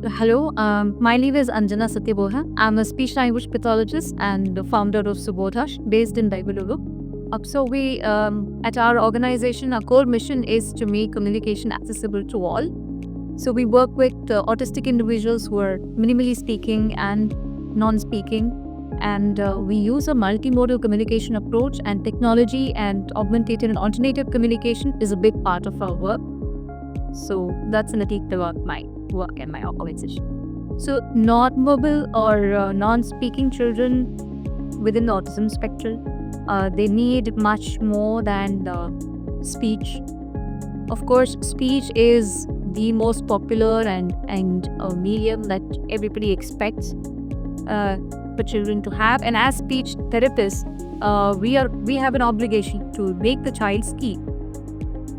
Hello, my name is Anjana Satyaboha. I'm a speech language pathologist and the founder of Subodhash, based in Bengaluru. At our organization, our core mission is to make communication accessible to all. So we work with autistic individuals who are minimally speaking and non-speaking, and we use a multimodal communication approach, and technology and augmentative and alternative communication is a big part of our work. So that's an addict about my work and my organization. So non-verbal or non-speaking children within the autism spectrum, they need much more than speech. Of course, speech is the most popular and a medium that everybody expects for children to have. And as speech therapists, we have an obligation to make the child speak.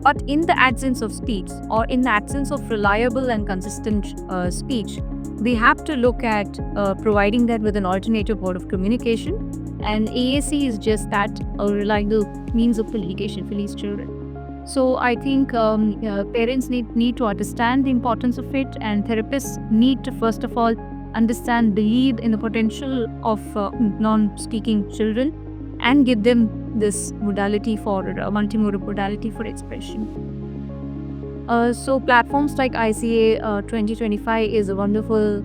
But in the absence of speech, or in the absence of reliable and consistent speech, we have to look at providing that with an alternative mode of communication. And AAC is just that, a reliable means of communication for these children. So I think parents need to understand the importance of it, and therapists need to first of all understand, believe in the potential of non-speaking children, and give them this modality for multimodal modality for expression. So platforms like ICA 2025 is a wonderful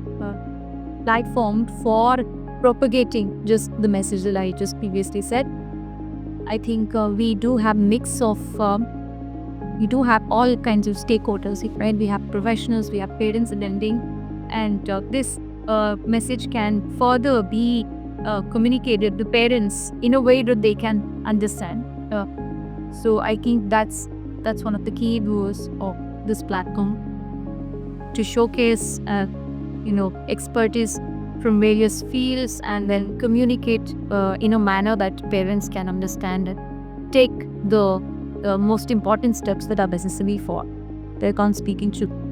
platform for propagating just the message that I just previously said. I think we do have mix of we do have all kinds of stakeholders, right? We have professionals, we have parents attending, and this message can further be communicated to parents in a way that they can understand. So I think that's one of the key views of this platform, to showcase expertise from various fields and then communicate in a manner that parents can understand and take the most important steps that are necessary for their speaking children.